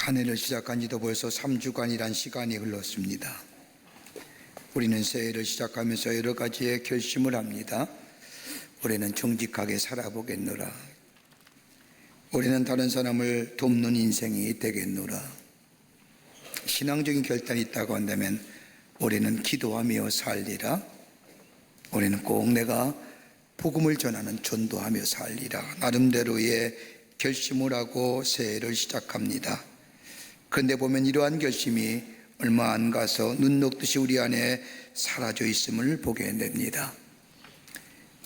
한 해를 시작한 지도 벌써 3주간이란 시간이 흘렀습니다. 우리는 새해를 시작하면서 여러 가지의 결심을 합니다. 올해는 정직하게 살아보겠노라. 올해는 다른 사람을 돕는 인생이 되겠노라. 신앙적인 결단이 있다고 한다면 올해는 기도하며 살리라. 올해는 꼭 내가 복음을 전하는 전도하며 살리라. 나름대로의 결심을 하고 새해를 시작합니다. 그런데 보면 이러한 결심이 얼마 안 가서 눈 녹듯이 우리 안에 사라져 있음을 보게 됩니다.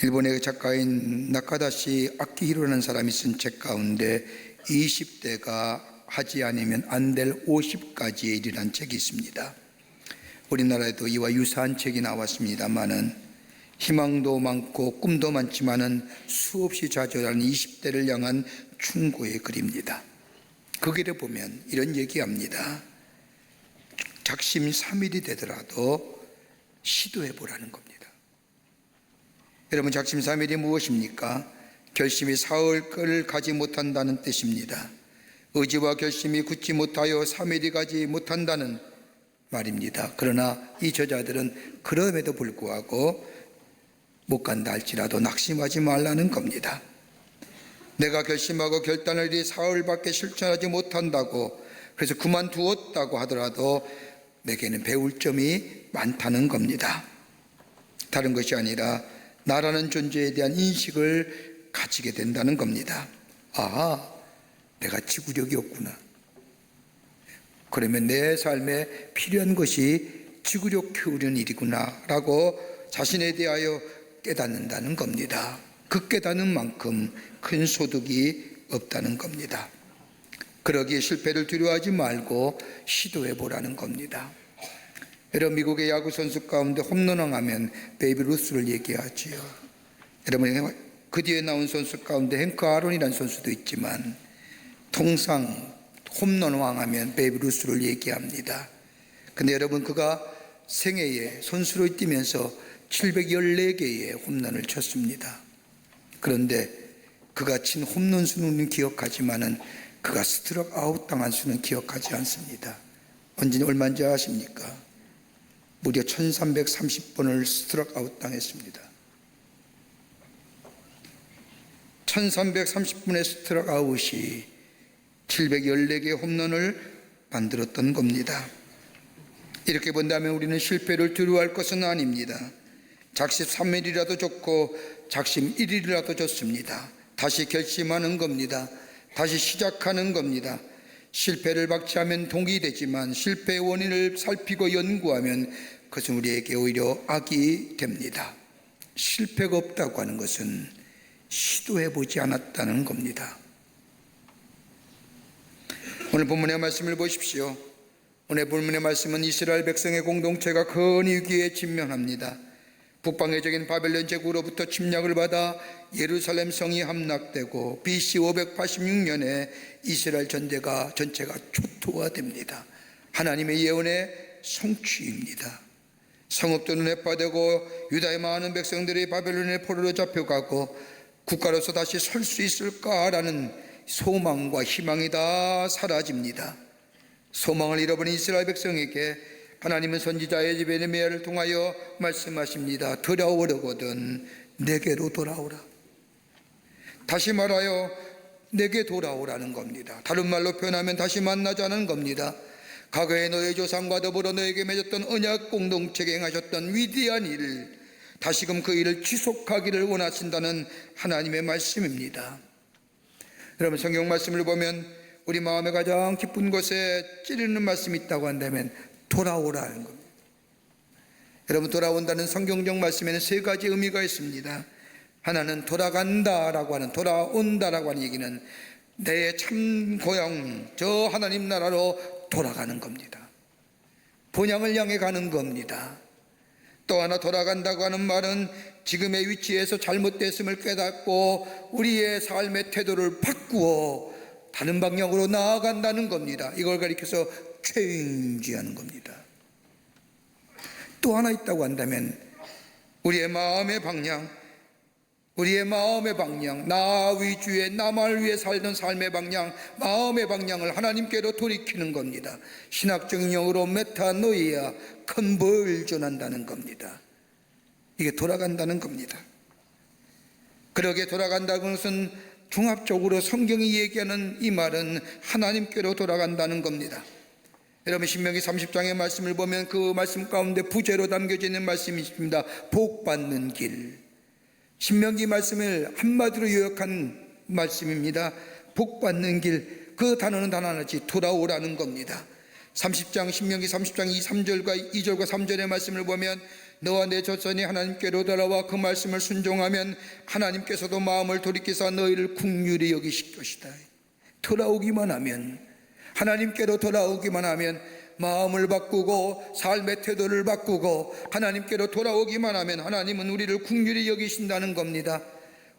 일본의 작가인 나카다시 아키히로라는 사람이 쓴 책 가운데 20대가 하지 않으면 안 될 50가지의 일이라는 책이 있습니다. 우리나라에도 이와 유사한 책이 나왔습니다마는 희망도 많고 꿈도 많지만은 수없이 좌절하는 20대를 향한 충고의 글입니다. 거기를 보면 이런 얘기합니다. 작심삼일이 되더라도 시도해 보라는 겁니다. 여러분, 작심삼일이 무엇입니까? 결심이 사흘을 가지 못한다는 뜻입니다. 의지와 결심이 굳지 못하여 3일이 가지 못한다는 말입니다. 그러나 이 저자들은 그럼에도 불구하고 못 간다 할지라도 낙심하지 말라는 겁니다. 내가 결심하고 결단을 이 사흘밖에 실천하지 못한다고, 그래서 그만두었다고 하더라도 내게는 배울 점이 많다는 겁니다. 다른 것이 아니라 나라는 존재에 대한 인식을 가지게 된다는 겁니다. 아, 내가 지구력이 없구나. 그러면 내 삶에 필요한 것이 지구력 키우는 일이구나 라고 자신에 대하여 깨닫는다는 겁니다. 그 깨닫는 만큼 큰 소득이 없다는 겁니다. 그러기에 실패를 두려워하지 말고 시도해 보라는 겁니다. 여러분, 미국의 야구 선수 가운데 홈런왕 하면 베이비 루스를 얘기하지요. 여러분, 그 뒤에 나온 선수 가운데 행크 아론이라는 선수도 있지만 통상 홈런왕 하면 베이비 루스를 얘기합니다. 근데 여러분, 그가 생애에 선수로 뛰면서 714개의 홈런을 쳤습니다. 그런데 그가 친 홈런 수는 기억하지만은 그가 스트라이크 아웃 당한 수는 기억하지 않습니다. 언제 얼마인지 아십니까? 무려 1330번을 스트라이크 아웃 당했습니다. 1330번의 스트라이크 아웃이 714개의 홈런을 만들었던 겁니다. 이렇게 본다면 우리는 실패를 두려워할 것은 아닙니다. 작심 3일이라도 좋고 작심 1일이라도 좋습니다. 다시 결심하는 겁니다. 다시 시작하는 겁니다. 실패를 방치하면 독이 되지만 실패의 원인을 살피고 연구하면 그것은 우리에게 오히려 악이 됩니다. 실패가 없다고 하는 것은 시도해보지 않았다는 겁니다. 오늘 본문의 말씀을 보십시오. 오늘 본문의 말씀은 이스라엘 백성의 공동체가 큰 위기에 직면합니다. 북방해적인 바벨론 제국으로부터 침략을 받아 예루살렘 성이 함락되고 BC 586년에 이스라엘 전체가 초토화됩니다. 하나님의 예언의 성취입니다. 성읍들은 해파되고 유다의 많은 백성들이 바벨론의 포로로 잡혀가고 국가로서 다시 설 수 있을까라는 소망과 희망이 다 사라집니다. 소망을 잃어버린 이스라엘 백성에게 하나님은 선지자 예레미야를 통하여 말씀하십니다. 돌아오려거든 내게로 돌아오라. 다시 말하여 내게 돌아오라는 겁니다. 다른 말로 표현하면 다시 만나자는 겁니다. 과거에 너의 조상과 더불어 너에게 맺었던 언약 공동체에 행하셨던 위대한 일, 다시금 그 일을 지속하기를 원하신다는 하나님의 말씀입니다. 여러분, 성경 말씀을 보면 우리 마음에 가장 깊은 곳에 찌르는 말씀이 있다고 한다면 돌아오라는 겁니다. 여러분, 돌아온다는 성경적 말씀에는 세 가지 의미가 있습니다. 하나는 돌아간다라고 하는, 돌아온다라고 하는 얘기는 내 참 고향 저 하나님 나라로 돌아가는 겁니다. 본향을 향해 가는 겁니다. 또 하나, 돌아간다고 하는 말은 지금의 위치에서 잘못됐음을 깨닫고 우리의 삶의 태도를 바꾸어 다른 방향으로 나아간다는 겁니다. 이걸 가리켜서 체인지하는 겁니다. 또 하나 있다고 한다면 우리의 마음의 방향, 우리의 마음의 방향, 나 위주의 나만을 위해 살던 삶의 방향, 마음의 방향을 하나님께로 돌이키는 겁니다. 신학적인 용어로 메타노이아, 컨버전한다는 겁니다. 이게 돌아간다는 겁니다. 그렇게 돌아간다는 것은 종합적으로 성경이 얘기하는 이 말은 하나님께로 돌아간다는 겁니다. 여러분, 신명기 30장의 말씀을 보면 그 말씀 가운데 부제로 담겨져 있는 말씀이 있습니다. 복 받는 길. 신명기 말씀을 한마디로 요약한 말씀입니다. 복 받는 길. 그 단어는 단 하나지, 돌아오라는 겁니다. 30장 신명기 30장 3절과 2절과 3절의 말씀을 보면 너와 내 조선이 하나님께로 돌아와 그 말씀을 순종하면 하나님께서도 마음을 돌이키사 너희를 긍휼히 여기실 것이다. 돌아오기만 하면, 하나님께로 돌아오기만 하면, 마음을 바꾸고 삶의 태도를 바꾸고 하나님께로 돌아오기만 하면 하나님은 우리를 긍휼히 여기신다는 겁니다.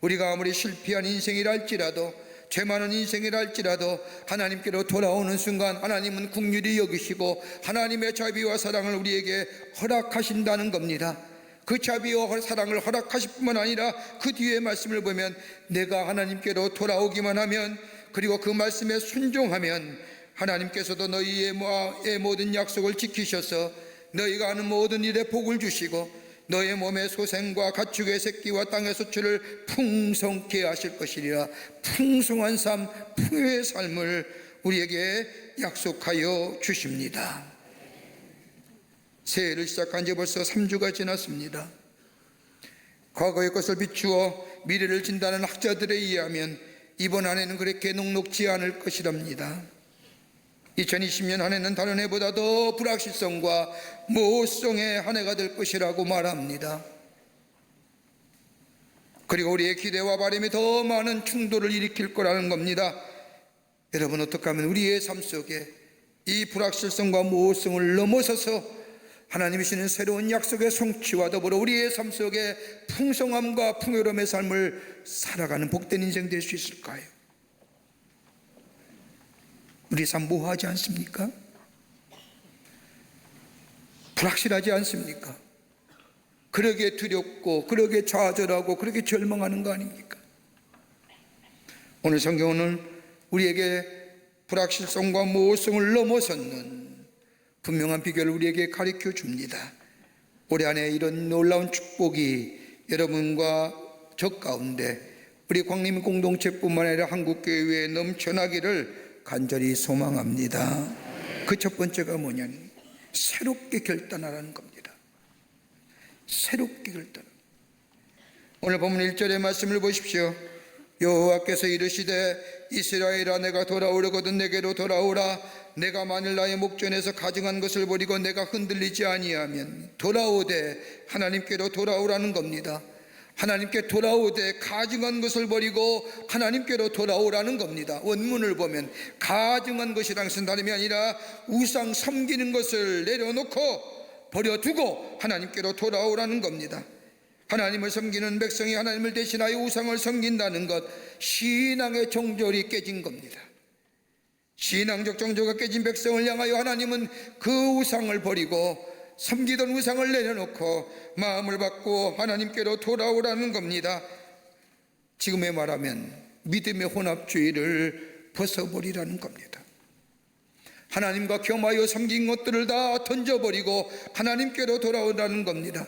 우리가 아무리 실패한 인생이라 할지라도, 죄 많은 인생이라 할지라도 하나님께로 돌아오는 순간 하나님은 긍휼히 여기시고 하나님의 자비와 사랑을 우리에게 허락하신다는 겁니다. 그 자비와 사랑을 허락하실 뿐만 아니라 그 뒤에 말씀을 보면 내가 하나님께로 돌아오기만 하면, 그리고 그 말씀에 순종하면 하나님께서도 너희의 모든 약속을 지키셔서 너희가 하는 모든 일에 복을 주시고 너의 몸의 소생과 가축의 새끼와 땅의 소출을 풍성케 하실 것이리라. 풍성한 삶, 풍요의 삶을 우리에게 약속하여 주십니다. 새해를 시작한 지 벌써 3주가 지났습니다. 과거의 것을 비추어 미래를 진다는 학자들에 의하면 이번 한 해는 그렇게 녹록지 않을 것이랍니다. 2020년 한 해는 다른 해보다 더 불확실성과 모호성의 한 해가 될 것이라고 말합니다. 그리고 우리의 기대와 바람이 더 많은 충돌을 일으킬 거라는 겁니다. 여러분, 어떻게 하면 우리의 삶 속에 이 불확실성과 모호성을 넘어서서 하나님이 주시는 새로운 약속의 성취와 더불어 우리의 삶 속에 풍성함과 풍요로움의 삶을 살아가는 복된 인생 될 수 있을까요? 우리 삶 모호하지 않습니까? 불확실하지 않습니까? 그러게 두렵고 그러게 좌절하고 그러게 절망하는 거 아닙니까? 오늘 성경은 우리에게 불확실성과 모호성을 넘어서는 분명한 비결을 우리에게 가르쳐 줍니다. 올해 안에 이런 놀라운 축복이 여러분과 저 가운데 우리 광림 공동체뿐만 아니라 한국교회에 넘쳐나기를 간절히 소망합니다. 그 첫 번째가 뭐냐면 새롭게 결단하라는 겁니다. 새롭게 결단. 오늘 본문 1절의 말씀을 보십시오. 여호와께서 이르시되 이스라엘아, 내가 돌아오려거든 내게로 돌아오라. 내가 만일 나의 목전에서 가증한 것을 버리고 내가 흔들리지 아니하면, 돌아오되 하나님께로 돌아오라는 겁니다. 하나님께 돌아오되 가증한 것을 버리고 하나님께로 돌아오라는 겁니다. 원문을 보면 가증한 것이라는 것은 다름이 아니라 우상 섬기는 것을 내려놓고 버려두고 하나님께로 돌아오라는 겁니다. 하나님을 섬기는 백성이 하나님을 대신하여 우상을 섬긴다는 것, 신앙의 정절이 깨진 겁니다. 신앙적 정조가 깨진 백성을 향하여 하나님은 그 우상을 버리고 섬기던 우상을 내려놓고 마음을 바꾸어 하나님께로 돌아오라는 겁니다. 지금의 말하면 믿음의 혼합주의를 벗어버리라는 겁니다. 하나님과 겸하여 섬긴 것들을 다 던져버리고 하나님께로 돌아오라는 겁니다.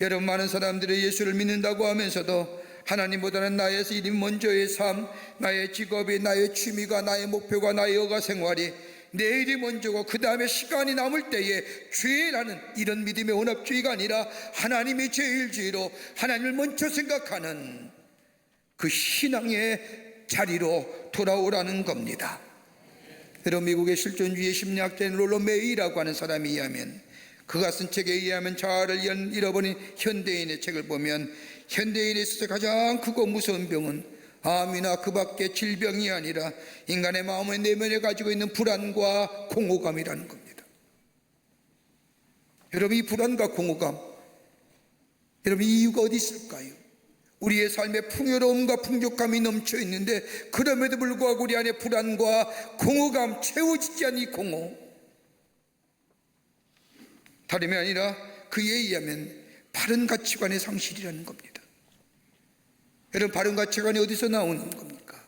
여러분, 많은 사람들이 예수를 믿는다고 하면서도 하나님보다는 나의 일이 먼저의 삶, 나의 직업이, 나의 취미가, 나의 목표가, 나의 여가 생활이 내일이 먼저고 그 다음에 시간이 남을 때에 죄라는 이런 믿음의 혼합주의가 아니라 하나님이 제일주의로 하나님을 먼저 생각하는 그 신앙의 자리로 돌아오라는 겁니다. 여러분, 미국의 실존주의 심리학자인 롤러 메이라고 하는 사람에 의하면, 그가 쓴 책에 의하면 자아를 잃어버린 현대인의 책을 보면 현대인에 있어서 가장 크고 무서운 병은 암이나 그 밖의 질병이 아니라 인간의 마음의 내면에 가지고 있는 불안과 공허감이라는 겁니다. 여러분, 이 불안과 공허감, 여러분, 이 이유가 어디 있을까요? 우리의 삶에 풍요로움과 풍족함이 넘쳐 있는데 그럼에도 불구하고 우리 안에 불안과 공허감, 채워지지 않은 이 공허, 다름이 아니라 그에 의하면 바른 가치관의 상실이라는 겁니다. 여러분, 바른 가치관이 어디서 나오는 겁니까?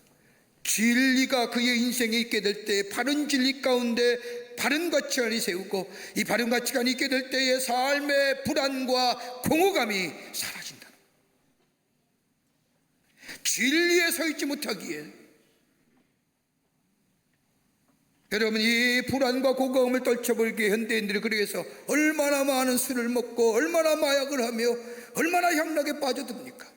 진리가 그의 인생에 있게 될 때 바른 진리 가운데 바른 가치관이 세우고, 이 바른 가치관이 있게 될 때의 삶의 불안과 공허감이 사라진다. 진리에 서 있지 못하기에 여러분, 이 불안과 공허감을 떨쳐버리기 위해 현대인들이 그러해서 얼마나 많은 술을 먹고 얼마나 마약을 하며 얼마나 향락에 빠져듭니까?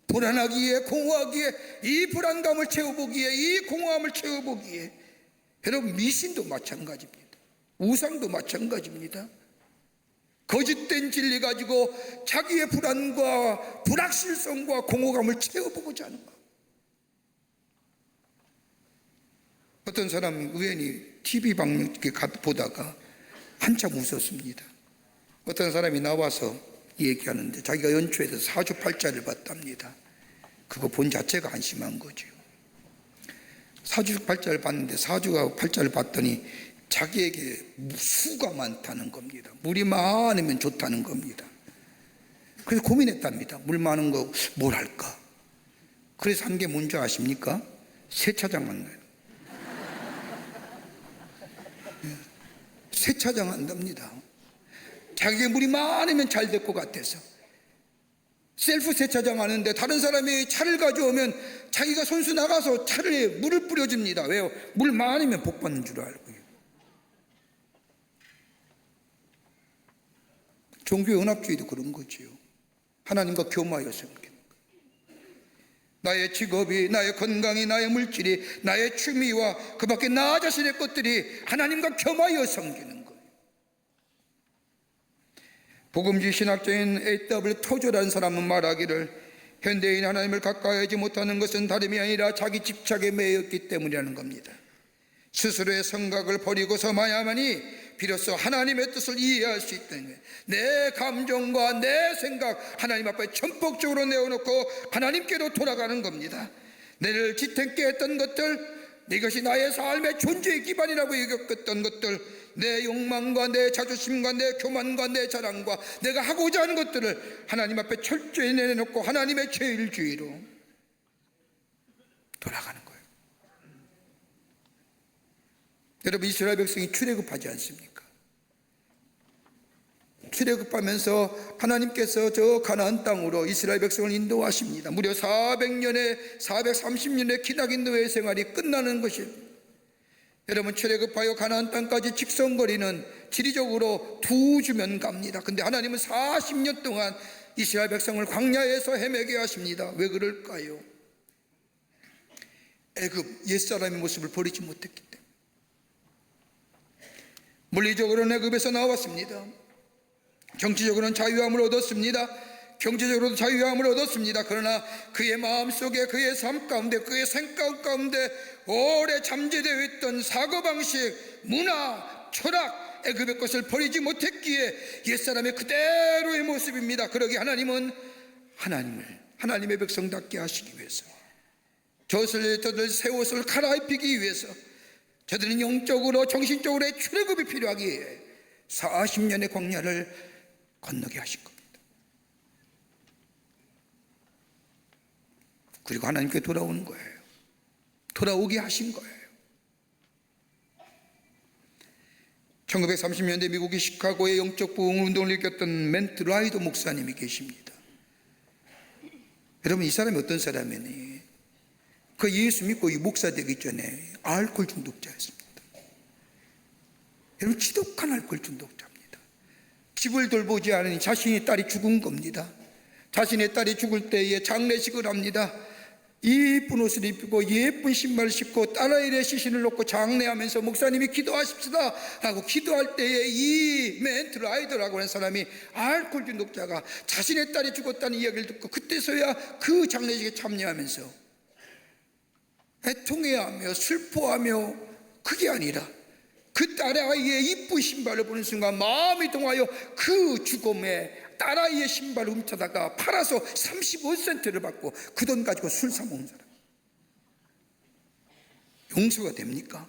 불안하기에, 공허하기에, 이 불안감을 채워보기에, 이 공허함을 채워보기에. 여러분, 미신도 마찬가지입니다. 우상도 마찬가지입니다. 거짓된 진리 가지고 자기의 불안과 불확실성과 공허감을 채워보고자 하는 것. 어떤 사람이 우연히 TV 방송 보다가 한참 웃었습니다. 어떤 사람이 나와서 얘기하는데 자기가 연초에서 사주팔자를 봤답니다. 그거 본 자체가 한심한 거죠. 사주팔자를 봤는데, 사주가 팔자를 봤더니 자기에게 수가 많다는 겁니다. 물이 많으면 좋다는 겁니다. 그래서 고민했답니다. 물 많은 거 뭘 할까? 그래서 한 게 뭔지 아십니까? 세차장 만나요. 세차장 한답니다. 자기의 물이 많으면 잘 될 것 같아서 셀프 세차장 하는데, 다른 사람이 차를 가져오면 자기가 손수 나가서 차에 물을 뿌려줍니다. 왜요? 물 많으면 복 받는 줄 알고요. 종교의 연합주의도 그런 거지요. 하나님과 교마하여 섬기는 것. 나의 직업이, 나의 건강이, 나의 물질이, 나의 취미와 그 밖에 나 자신의 것들이 하나님과 교마하여 섬기는 거예요. 복음주의 신학자인 A.W. 토저라는 사람은 말하기를, 현대인 하나님을 가까이 하지 못하는 것은 다름이 아니라 자기 집착에 매였기 때문이라는 겁니다. 스스로의 생각을 버리고서야만이 비로소 하나님의 뜻을 이해할 수 있다는 거예요. 내 감정과 내 생각 하나님 앞에 전폭적으로 내어놓고 하나님께로 돌아가는 겁니다. 나를 지탱케 했던 것들, 이것이 나의 삶의 존재의 기반이라고 여겼던 것들, 내 욕망과 내 자존심과 내 교만과 내 자랑과 내가 하고자 하는 것들을 하나님 앞에 철저히 내놓고 하나님의 제일주의로 돌아가는 거예요. 여러분, 이스라엘 백성이 출애굽하지 않습니까? 출애굽하면서 하나님께서 저 가나안 땅으로 이스라엘 백성을 인도하십니다. 무려 430년의 기나긴 노예 생활이 끝나는 것입니다. 여러분, 출애굽하여 가나안 땅까지 직선거리는 지리적으로 2주면 갑니다. 근데 하나님은 40년 동안 이스라엘 백성을 광야에서 헤매게 하십니다. 왜 그럴까요? 애굽 옛사람의 모습을 버리지 못했기 때문에. 물리적으로는 애굽에서 나왔습니다. 정치적으로는 자유함을 얻었습니다. 경제적으로도 자유함을 얻었습니다. 그러나 그의 마음속에, 그의 삶 가운데, 그의 생각 가운데 오래 잠재되어 있던 사고방식, 문화, 철학, 애굽의 것을 버리지 못했기에 옛사람의 그대로의 모습입니다. 그러기에 하나님은 하나님의 백성답게 하시기 위해서, 저들 새 옷을 갈아입히기 위해서, 저들은 영적으로 정신적으로의 출애굽이 필요하기에 40년의 광야를 건너게 하신 겁니다. 그리고 하나님께 돌아오는 거예요. 돌아오게 하신 거예요. 1930년대 미국의 시카고의 영적 부흥 운동을 일으켰던 멘트 라이더 목사님이 계십니다. 여러분, 이 사람이 어떤 사람이니? 그 예수 믿고 이 목사 되기 전에 알코올 중독자였습니다. 여러분, 지독한 알코올 중독자입니다. 집을 돌보지 않으니 자신의 딸이 죽은 겁니다. 자신의 딸이 죽을 때에 장례식을 합니다. 예쁜 옷을 입히고 예쁜 신발을 신고 딸아이의 시신을 놓고 장례하면서 목사님이 기도하십시다 하고 기도할 때에 이 멘트 라이더라고 하는 사람이, 알코올 중독자가 자신의 딸이 죽었다는 이야기를 듣고 그때서야 그 장례식에 참여하면서 애통해하며 슬퍼하며, 그게 아니라 그 딸아이의 이쁜 신발을 보는 순간 마음이 동하여 그 죽음에 딸아이의 신발을 훔쳐다가 팔아서 35센트를 받고 그 돈 가지고 술 사 먹는 사람, 용서가 됩니까?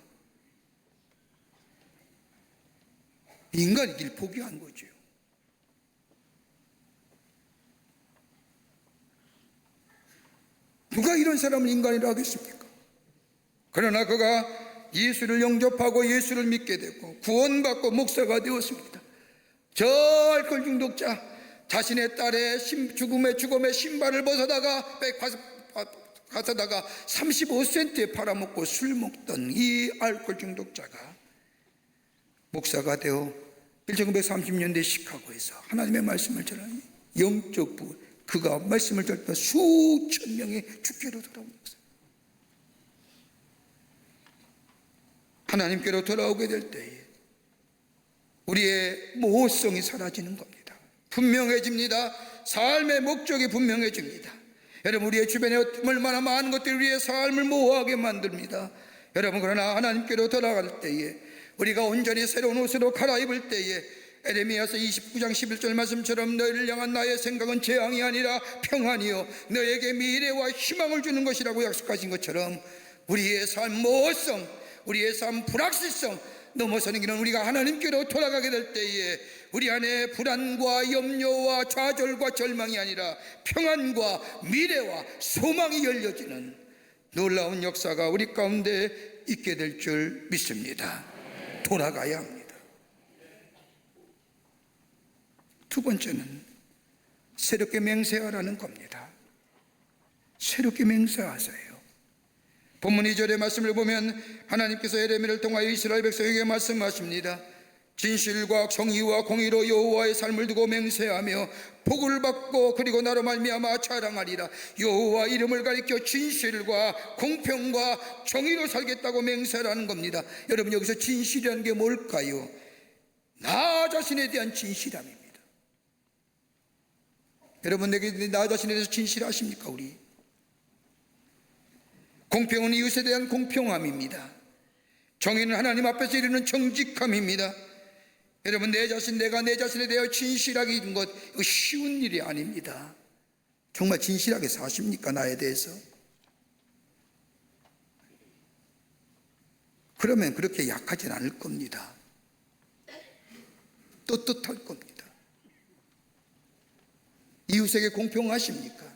인간의 길 포기한 거죠. 누가 이런 사람을 인간이라 하겠습니까? 그러나 그가 예수를 영접하고 예수를 믿게 되고 구원받고 목사가 되었습니다. 저 알코올 중독자, 자신의 딸의 죽음의 신발을 벗어다가 가져다가 35센트에 팔아먹고 술 먹던 이 알코올 중독자가 목사가 되어 1930년대 시카고에서 하나님의 말씀을 전하니 영적 부흥, 그가 말씀을 전할 때 수천 명의 주께로 돌아온 목사. 하나님께로 돌아오게 될 때에 우리의 모호성이 사라지는 겁니다. 분명해집니다. 삶의 목적이 분명해집니다. 여러분, 우리의 주변에 얼마나 많은 것들이 우리의 삶을 모호하게 만듭니다. 여러분, 그러나 하나님께로 돌아갈 때에 우리가 온전히 새로운 옷으로 갈아입을 때에 에레미야서 29장 11절 말씀처럼 너희를 향한 나의 생각은 재앙이 아니라 평안이요 너에게 미래와 희망을 주는 것이라고 약속하신 것처럼 우리의 삶 모호성, 우리의 삶 불확실성 넘어서는 길은 우리가 하나님께로 돌아가게 될 때에 우리 안에 불안과 염려와 좌절과 절망이 아니라 평안과 미래와 소망이 열려지는 놀라운 역사가 우리 가운데 있게 될 줄 믿습니다. 돌아가야 합니다. 두 번째는 새롭게 맹세하라는 겁니다. 새롭게 맹세하세요. 본문 2절의 말씀을 보면 하나님께서 에레미야를 통하여 이스라엘 백성에게 말씀하십니다. 진실과 정의와 공의로 여호와의 삶을 두고 맹세하며 복을 받고 그리고 나로 말미암아 자랑하리라. 여호와 이름을 가리켜 진실과 공평과 정의로 살겠다고 맹세하라는 겁니다. 여러분, 여기서 진실이라는 게 뭘까요? 나 자신에 대한 진실함입니다. 여러분, 내게 나 자신에 대해서 진실하십니까? 우리 공평은 이웃에 대한 공평함입니다. 정의는 하나님 앞에서 이루는 정직함입니다. 여러분, 내가 내 자신에 대하여 진실하게 있는 것, 이거 쉬운 일이 아닙니다. 정말 진실하게 사십니까? 나에 대해서? 그러면 그렇게 약하진 않을 겁니다. 떳떳할 겁니다. 이웃에게 공평하십니까?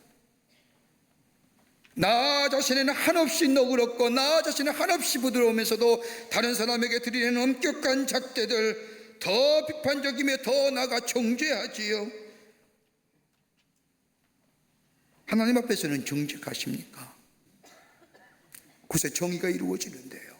나 자신에는 한없이 너그럽고 나 자신은 한없이 부드러우면서도 다른 사람에게 드리는 엄격한 잣대들, 더 비판적이며 더 나아가 정죄하지요. 하나님 앞에서는 정직하십니까? 그새 정의가 이루어지는데요.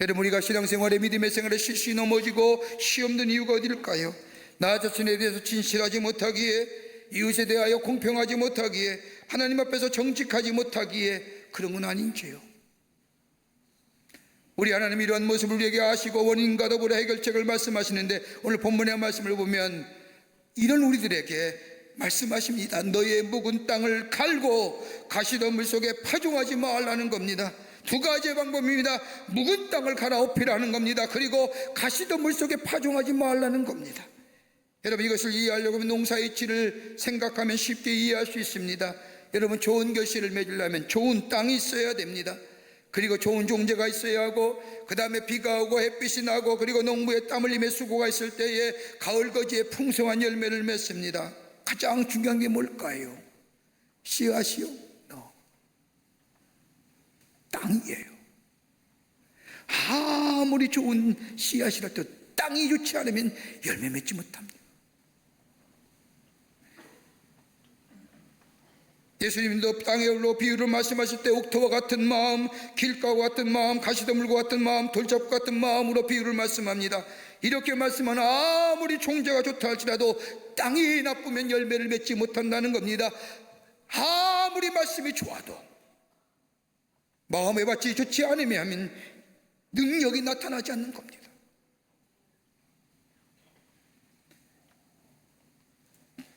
여러분, 우리가 신앙생활에 믿음의 생활에 실수히 넘어지고 시험든 이유가 어디일까요? 나 자신에 대해서 진실하지 못하기에, 이웃에 대하여 공평하지 못하기에, 하나님 앞에서 정직하지 못하기에 그런 건 아닌지요. 우리 하나님이 이러한 모습을 우리에게 아시고 원인과 더불어 해결책을 말씀하시는데 오늘 본문의 말씀을 보면 이런 우리들에게 말씀하십니다. 너의 묵은 땅을 갈고 가시덤불 속에 파종하지 말라는 겁니다. 두 가지의 방법입니다. 묵은 땅을 갈아엎으라는 겁니다. 그리고 가시덤불 속에 파종하지 말라는 겁니다. 여러분, 이것을 이해하려고 하면 농사의 질을 생각하면 쉽게 이해할 수 있습니다. 여러분, 좋은 결실을 맺으려면 좋은 땅이 있어야 됩니다. 그리고 좋은 종자가 있어야 하고, 그 다음에 비가 오고 햇빛이 나고, 그리고 농부의 땀 흘림의 수고가 있을 때에 가을거지에 풍성한 열매를 맺습니다. 가장 중요한 게 뭘까요? 씨앗이요? 땅이에요. 아무리 좋은 씨앗이라도 땅이 좋지 않으면 열매 맺지 못합니다. 예수님도 땅에 올라 비유를 말씀하실 때 옥토와 같은 마음, 길가와 같은 마음, 가시덤불과 같은 마음, 돌잡고 같은 마음으로 비유를 말씀합니다. 이렇게 말씀하는 아무리 종자가 좋다 할지라도 땅이 나쁘면 열매를 맺지 못한다는 겁니다. 아무리 말씀이 좋아도 마음의 밭이 좋지 않으면 능력이 나타나지 않는 겁니다.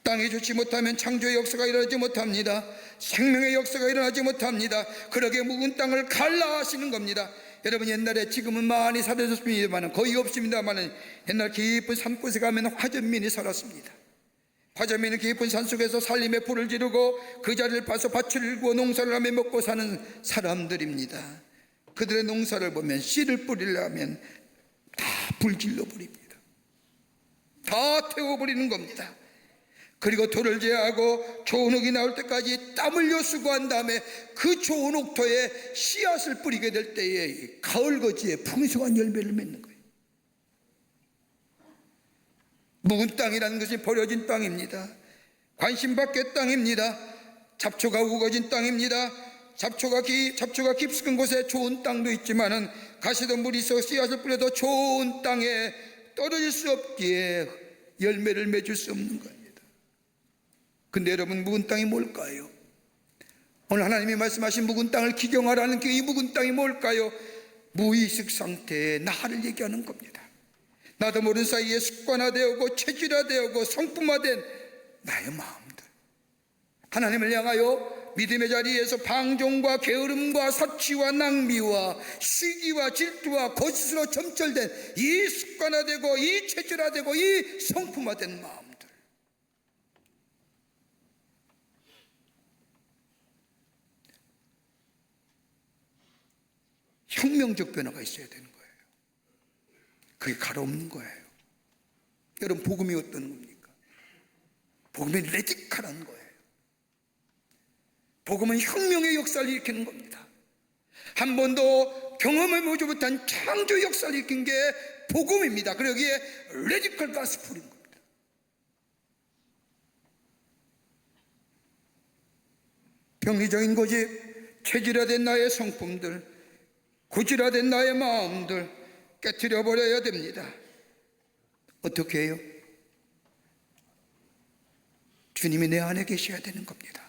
땅이 좋지 못하면 창조의 역사가 일어나지 못합니다. 생명의 역사가 일어나지 못합니다. 그러게 묵은 땅을 갈라 하시는 겁니다. 여러분, 옛날에, 지금은 많이 사라졌습니다만, 거의 없습니다만, 옛날 깊은 산곳에 가면 화전민이 살았습니다. 화전민은 깊은 산속에서 살림에 불을 지르고 그 자리를 파서 밭을 일구어 농사를 하며 먹고 사는 사람들입니다. 그들의 농사를 보면 씨를 뿌리려면 다 불질러 버립니다. 다 태워버리는 겁니다. 그리고 돌을 제하고 좋은 옥이 나올 때까지 땀 흘려 수고한 다음에 그 좋은 옥토에 씨앗을 뿌리게 될 때에 가을 거지에 풍성한 열매를 맺는 거예요. 묵은 땅이라는 것이 버려진 땅입니다. 관심 밖의 땅입니다. 잡초가 우거진 땅입니다. 잡초가 깊숙한 곳에 좋은 땅도 있지만은 가시덤불이 있어 씨앗을 뿌려도 좋은 땅에 떨어질 수 없기에 열매를 맺을 수 없는 겁니다. 근데 여러분, 묵은 땅이 뭘까요? 오늘 하나님이 말씀하신 묵은 땅을 기경하라는 이 묵은 땅이 뭘까요? 무의식 상태의 나를 얘기하는 겁니다. 나도 모르는 사이에 습관화되고 체질화되고 성품화된 나의 마음들, 하나님을 향하여 믿음의 자리에서 방종과 게으름과 사치와 낭비와 시기와 질투와 거짓으로 점철된 이 습관화되고 이 체질화되고 이 성품화된 마음들, 혁명적 변화가 있어야 되는 거예요. 그게 가로없는 거예요. 여러분, 복음이 어떤 겁니까? 복음이 레디컬한 거예요. 복음은 혁명의 역사를 일으키는 겁니다. 한 번도 경험해보지 못한 창조 역사를 일으킨 게 복음입니다. 그리고 여기에 레디컬 가스풀인 겁니다. 병리적인 고집, 체질화된 나의 성품들, 고질화된 나의 마음들 깨트려 버려야 됩니다. 어떻게 해요? 주님이 내 안에 계셔야 되는 겁니다.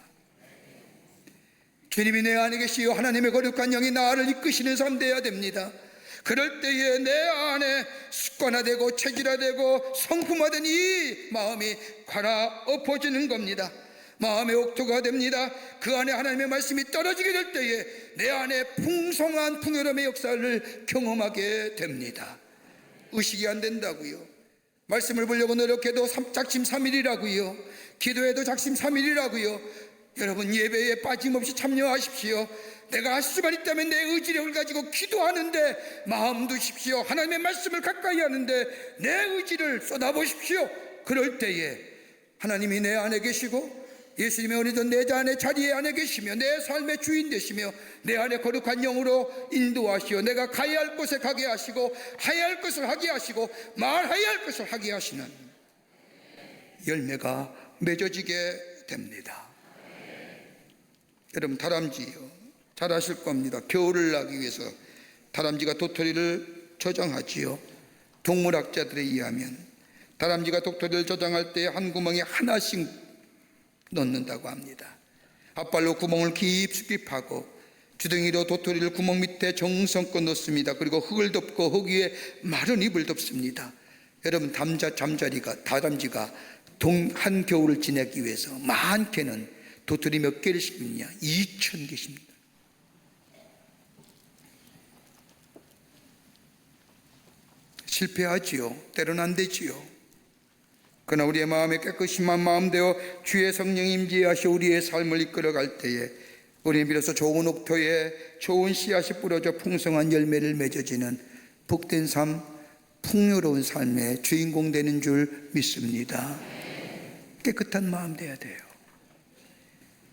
주님이 내 안에 계시어 하나님의 거룩한 영이 나를 이끄시는 삶 되어야 됩니다. 그럴 때에 내 안에 습관화되고 체질화되고 성품화된 이 마음이 갈아엎어지는 겁니다. 마음의 옥토가 됩니다. 그 안에 하나님의 말씀이 떨어지게 될 때에 내 안에 풍성한 풍요로움의 역사를 경험하게 됩니다. 의식이 안 된다고요. 말씀을 보려고 노력해도 작심 삼일이라고요. 기도해도 작심 삼일이라고요. 여러분, 예배에 빠짐없이 참여하십시오. 내가 할 수만 있다면 내 의지력을 가지고 기도하는데 마음 두십시오. 하나님의 말씀을 가까이 하는데 내 의지를 쏟아보십시오. 그럴 때에 하나님이 내 안에 계시고 예수님의 은혜도 내 안에 자리에 안에 계시며 내 삶의 주인 되시며 내 안에 거룩한 영으로 인도하시어 내가 가야 할 곳에 가게 하시고 해야 할 것을 하게 하시고 말해야 할 것을 하게 하시는 열매가 맺어지게 됩니다. 여러분, 다람쥐요, 잘 아실 겁니다. 겨울을 나기 위해서 다람쥐가 도토리를 저장하지요. 동물학자들에 의하면 다람쥐가 도토리를 저장할 때 한 구멍에 하나씩 넣는다고 합니다. 앞발로 구멍을 깊숙이 파고 주둥이로 도토리를 구멍 밑에 정성껏 넣습니다. 그리고 흙을 덮고 흙 위에 마른 잎을 덮습니다. 여러분, 다람쥐가 한 겨울을 지내기 위해서 많게는 도토리 몇 개를 심느냐? 2,000개입니다. 실패하지요. 때로는 안 되지요. 그러나 우리의 마음에 깨끗이만 마음 되어 주의 성령이 임재하시어 우리의 삶을 이끌어갈 때에 우리는 비로소 좋은 옥토에 좋은 씨앗이 뿌려져 풍성한 열매를 맺어지는 복된 삶, 풍요로운 삶의 주인공 되는 줄 믿습니다. 깨끗한 마음 돼야 돼요.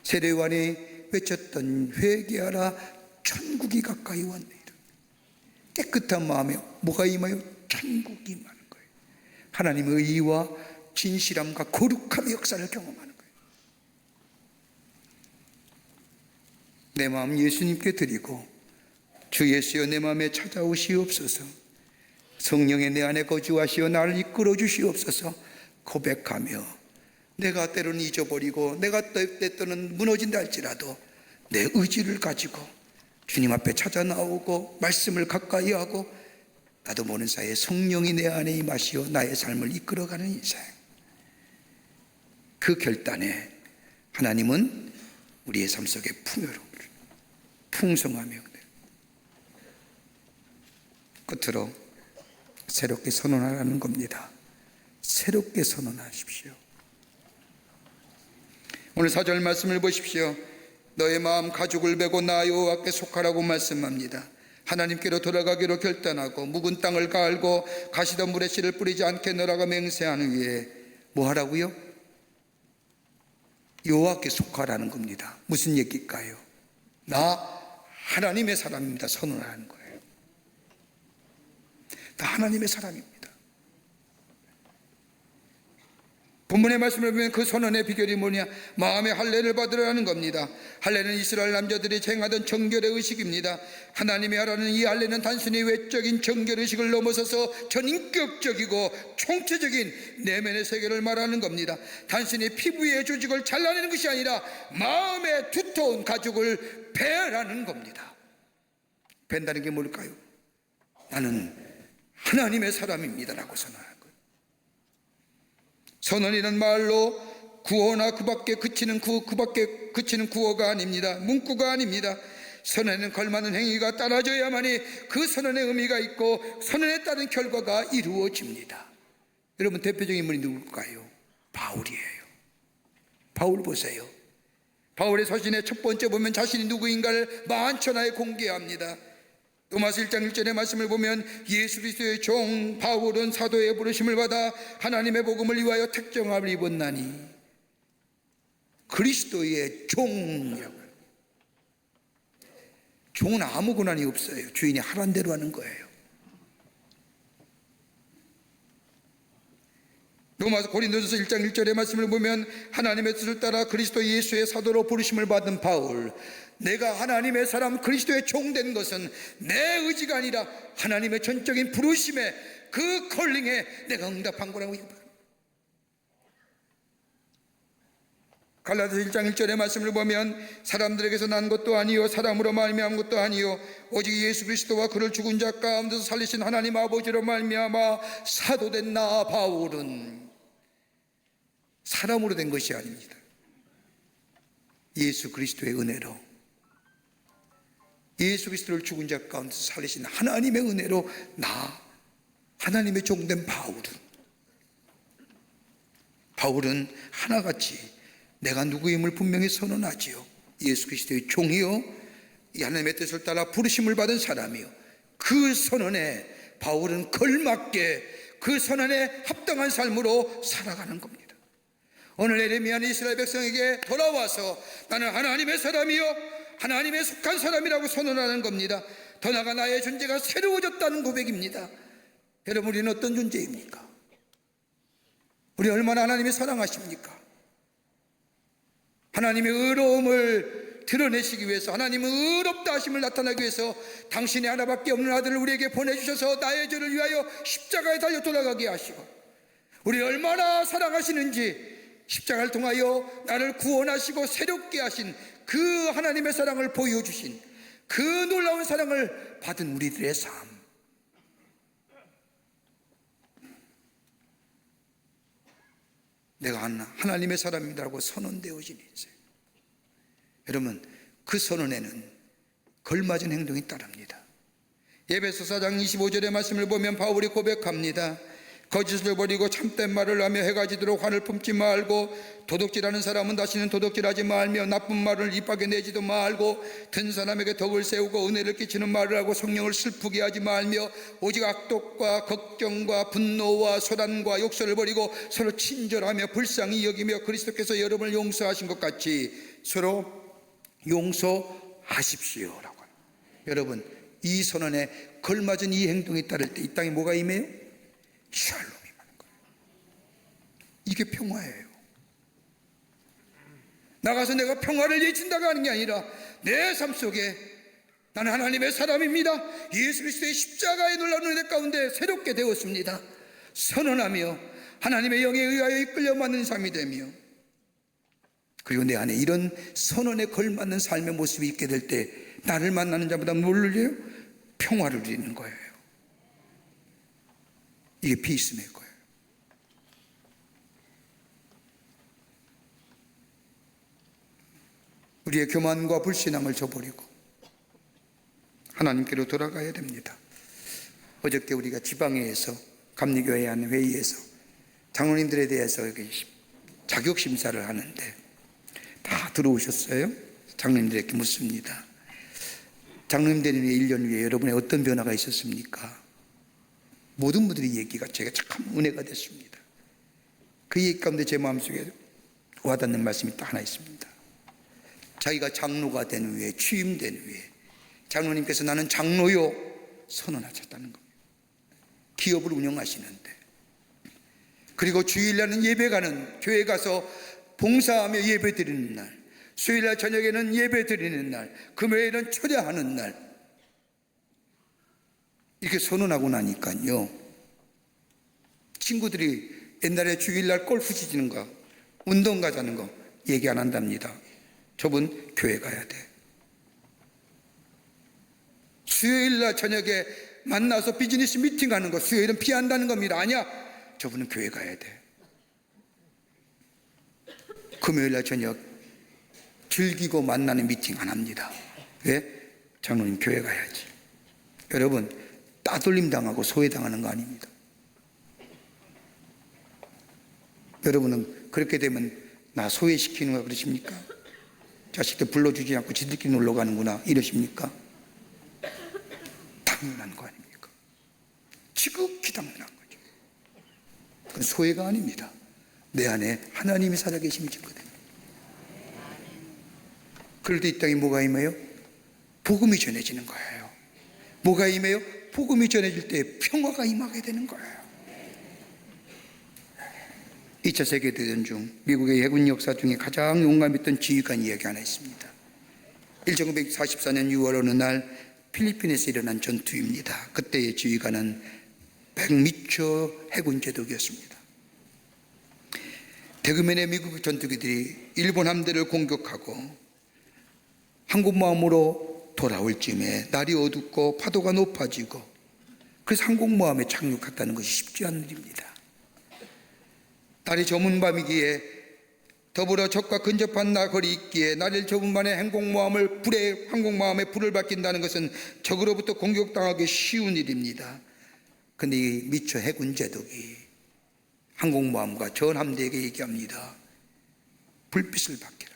세례요한이 외쳤던 회개하라, 천국이 가까이 왔네. 깨끗한 마음에 뭐가 임하여? 천국이 임하는 거예요. 하나님의 의와 진실함과 거룩함의 역사를 경험하는 거예요. 내 마음 예수님께 드리고 주 예수여 내 마음에 찾아오시옵소서. 성령의 내 안에 거주하시어 나를 이끌어 주시옵소서 고백하며 내가 때로는 잊어버리고 내가 때로는 무너진다 할지라도 내 의지를 가지고 주님 앞에 찾아 나오고 말씀을 가까이 하고 나도 모르는 사이에 성령이 내 안에 임하시어 나의 삶을 이끌어가는 인생, 그 결단에 하나님은 우리의 삶 속에 풍요로움을 풍성하며 끝으로 새롭게 선언하라는 겁니다. 새롭게 선언하십시오. 오늘 4절 말씀을 보십시오. 너의 마음 가죽을 베고 나 여호와께 속하라고 말씀합니다. 하나님께로 돌아가기로 결단하고 묵은 땅을 갈고 가시덤불에 씨를 뿌리지 않게 너라고 맹세한 후에 뭐 하라고요? 여호와께 속하라는 겁니다. 무슨 얘기일까요? 나 하나님의 사람입니다 선언하는 거예요. 나 하나님의 사람입니다. 본문의 말씀을 보면 그 선언의 비결이 뭐냐? 마음의 할례를 받으라는 겁니다. 할례는 이스라엘 남자들이 행하던 정결의 의식입니다. 하나님이 하라는 이 할례는 단순히 외적인 정결 의식을 넘어서서 전인격적이고 총체적인 내면의 세계를 말하는 겁니다. 단순히 피부의 조직을 잘라내는 것이 아니라 마음의 두터운 가죽을 베라는 겁니다. 벤다는 게 뭘까요? 나는 하나님의 사람입니다라고 선언하는 거예요. 선언이란 말로 구호나 그 밖에 그치는 구호가 아닙니다. 문구가 아닙니다. 선언에는 걸맞는 행위가 따라져야만이 그 선언의 의미가 있고 선언에 따른 결과가 이루어집니다. 여러분, 대표적인 인물이 누굴까요? 바울이에요. 바울 보세요. 바울의 서신의 첫 번째 보면 자신이 누구인가를 만천하에 공개합니다. 로마서 1장 1절의 말씀을 보면 예수 그리스도의 종 바울은 사도의 부르심을 받아 하나님의 복음을 위하여 택정함을 입었나니. 그리스도의 종이라고요. 종은 아무 권한이 없어요. 주인이 하란 대로 하는 거예요. 로마서 고린도전서 1장 1절의 말씀을 보면 하나님의 뜻을 따라 그리스도 예수의 사도로 부르심을 받은 바울, 내가 하나님의 사람 그리스도의 종된 것은 내 의지가 아니라 하나님의 전적인 부르심에 그 컬링에 내가 응답한 거라고. 갈라디아서 1장 1절의 말씀을 보면 사람들에게서 난 것도 아니요 사람으로 말미암은 것도 아니요 오직 예수 그리스도와 그를 죽은 자 가운데서 살리신 하나님 아버지로 말미암아 사도된 나 바울은 사람으로 된 것이 아닙니다. 예수 그리스도의 은혜로, 예수 그리스도를 죽은 자 가운데서 살리신 하나님의 은혜로 나 하나님의 종된 바울은 하나같이 내가 누구임을 분명히 선언하지요. 예수 그리스도의 종이요 이 하나님의 뜻을 따라 부르심을 받은 사람이요. 그 선언에 바울은 걸맞게 그 선언에 합당한 삶으로 살아가는 겁니다. 오늘 에레미야는 이스라엘 백성에게 돌아와서 나는 하나님의 사람이요 하나님의 속한 사람이라고 선언하는 겁니다. 더 나아가 나의 존재가 새로워졌다는 고백입니다. 여러분, 우리는 어떤 존재입니까? 우리 얼마나 하나님이 사랑하십니까? 하나님의 의로움을 드러내시기 위해서, 하나님은 의롭다 하심을 나타나기 위해서 당신의 하나밖에 없는 아들을 우리에게 보내주셔서 나의 죄를 위하여 십자가에 달려 돌아가게 하시고, 우리를 얼마나 사랑하시는지 십자가를 통하여 나를 구원하시고 새롭게 하신 그 하나님의 사랑을 보여주신 그 놀라운 사랑을 받은 우리들의 삶, 내가 하나님의 사람이라고 선언되어진 인생. 여러분, 그 선언에는 걸맞은 행동이 따릅니다. 에베소 4장 25절의 말씀을 보면 바울이 고백합니다. 거짓을 버리고 참된 말을 하며 해가 지도록 화를 품지 말고, 도둑질하는 사람은 다시는 도둑질하지 말며 나쁜 말을 입 밖에 내지도 말고, 든 사람에게 덕을 세우고 은혜를 끼치는 말을 하고 성령을 슬프게 하지 말며, 오직 악독과 걱정과 분노와 소란과 욕설을 버리고 서로 친절하며 불쌍히 여기며 그리스도께서 여러분을 용서하신 것 같이 서로 용서하십시오라고 합니다. 여러분, 이 선언에 걸맞은 이 행동이 따를 때 이 땅에 뭐가 임해요? 샬롬이 많은 거예요. 이게 평화예요. 나가서 내가 평화를 외친다가 하는 게 아니라 내 삶 속에 나는 하나님의 사람입니다. 예수 그리스도의 십자가의 놀라운 은혜 가운데 새롭게 되었습니다. 선언하며 하나님의 영에 의하여 이끌려 맞는 삶이 되며, 그리고 내 안에 이런 선언에 걸맞는 삶의 모습이 있게 될 때 나를 만나는 자보다 뭘 누려요? 평화를 누리는 거예요. 이게 피스메이커예요. 우리의 교만과 불신앙을 저버리고 하나님께로 돌아가야 됩니다. 어저께 우리가 지방회에서, 감리교회 하는 회의에서 장로님들에 대해서 자격 심사를 하는데 다 들어오셨어요? 장로님들에게 묻습니다. 장로님들의 1년 후에 여러분의 어떤 변화가 있었습니까? 모든 분들의 얘기가 제가 참 은혜가 됐습니다. 그 얘기 가운데 제 마음속에 와닿는 말씀이 딱 하나 있습니다. 자기가 장로가 된 후에, 취임된 후에 장로님께서 나는 장로요 선언하셨다는 겁니다. 기업을 운영하시는데, 그리고 주일날은 예배 가는, 교회 가서 봉사하며 예배 드리는 날, 수요일날 저녁에는 예배 드리는 날, 금요일은 초대하는 날, 이렇게 선언하고 나니까요, 친구들이 옛날에 주일날 골프 치는 거, 운동 가자는 거 얘기 안 한답니다. 저분 교회 가야 돼. 수요일날 저녁에 만나서 비즈니스 미팅 하는 거, 수요일은 피한다는 겁니다. 아니야, 저분은 교회 가야 돼. 금요일날 저녁 즐기고 만나는 미팅 안 합니다. 왜? 장로님 교회 가야지. 여러분, 따돌림 당하고 소외당하는 거 아닙니다. 여러분은 그렇게 되면 나 소외시키는 거 그러십니까? 자식들 불러주지 않고 지들끼리 놀러 가는구나 이러십니까? 당연한 거 아닙니까? 지극히 당연한 거죠. 그건 소외가 아닙니다. 내 안에 하나님이 살아계심이 증거됩니다. 그럴 때 이 땅에 뭐가 임해요? 복음이 전해지는 거예요. 뭐가 임해요? 복음이 전해질 때 평화가 임하게 되는 거예요. 2차 세계대전 중 미국의 해군 역사 중에 가장 용감했던 지휘관 이야기 하나 있습니다. 1944년 6월 어느 날 필리핀에서 일어난 전투입니다. 그때의 지휘관은 백미처 해군 제독이었습니다. 대금연의 미국 전투기들이 일본 함대를 공격하고 항공모함으로 돌아올 쯤에 날이 어둡고 파도가 높아지고, 그래서 항공모함에 착륙했다는 것이 쉽지 않은 일입니다. 날이 저문 밤이기에 더불어 적과 근접한 나거리 있기에 날이 저문 밤에 항공모함에 불을 밝힌다는 것은 적으로부터 공격당하기 쉬운 일입니다. 그런데 이 미처 해군 제독이 항공모함과 전함대에게 얘기합니다. 불빛을 밝혀라.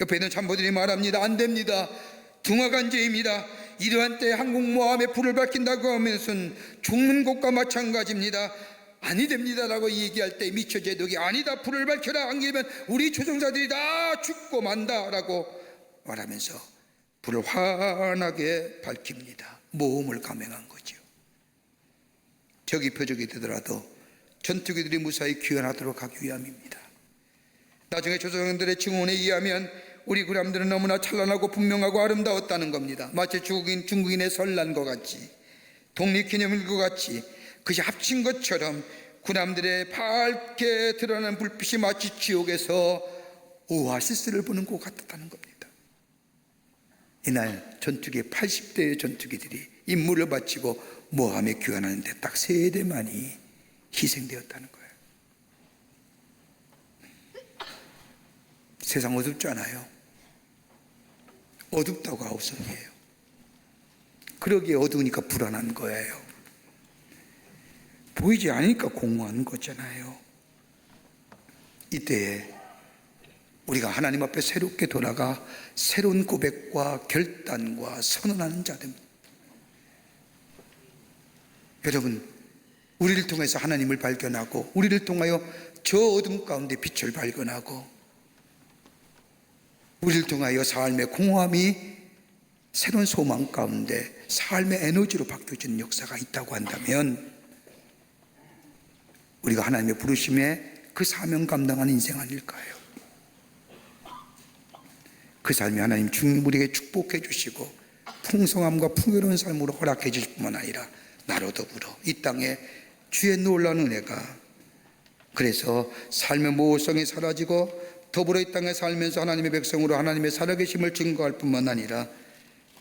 옆에 있는 참모들이 말합니다. 안 됩니다. 등화간제입니다. 이러한 때 항공모함에 불을 밝힌다고 하면서는 죽는 것과 마찬가지입니다. 아니 됩니다라고 얘기할 때 미처 제독이 아니다, 불을 밝혀라, 안 그러면 우리 조종사들이 다 죽고 만다라고 말하면서 불을 환하게 밝힙니다. 모험을 감행한 거죠. 적이 표적이 되더라도 전투기들이 무사히 귀환하도록 하기 위함입니다. 나중에 조선인들의 증언에 의하면 우리 군함들은 너무나 찬란하고 분명하고 아름다웠다는 겁니다. 마치 중국인의 설날과 같이, 독립기념일과 같이, 그것이 합친 것처럼 군함들의 밝게 드러나는 불빛이 마치 지옥에서 오아시스를 보는 것 같았다는 겁니다. 이날 전투기 80대의 전투기들이 임무를 마치고 모함에 귀환하는데 딱 3대만이 희생되었다는 거예요. 세상 어둡잖아요. 어둡다고 아우성이에요. 그러기에 어두우니까 불안한 거예요. 보이지 않으니까 공허한 거잖아요. 이때에 우리가 하나님 앞에 새롭게 돌아가 새로운 고백과 결단과 선언하는 자들, 여러분, 우리를 통해서 하나님을 발견하고, 우리를 통하여 저 어둠 가운데 빛을 발견하고, 우리를 통하여 삶의 공허함이 새로운 소망 가운데 삶의 에너지로 바뀌어지는 역사가 있다고 한다면, 우리가 하나님의 부르심에 그 사명 감당하는 인생 아닐까요? 그 삶이 하나님 우리에게 축복해 주시고 풍성함과 풍요로운 삶으로 허락해 주실 뿐만 아니라 나로 더불어 이 땅에 주의 놀라운 은혜가, 그래서 삶의 모호성이 사라지고 더불어 이 땅에 살면서 하나님의 백성으로 하나님의 살아계심을 증거할 뿐만 아니라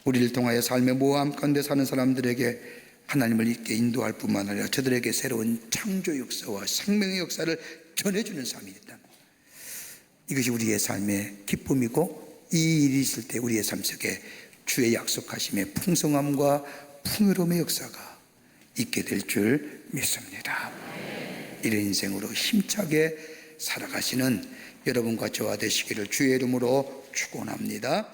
우리를 통하여 삶의 모호함 가운데 사는 사람들에게 하나님을 있게 인도할 뿐만 아니라 저들에게 새로운 창조 역사와 생명의 역사를 전해주는 삶이 있다. 이것이 우리의 삶의 기쁨이고, 이 일이 있을 때 우리의 삶 속에 주의 약속하심의 풍성함과 풍요로움의 역사가 있게 될 줄 믿습니다. 이런 인생으로 힘차게 살아가시는 여러분과 저와 되시기를 주의 이름으로 축원합니다.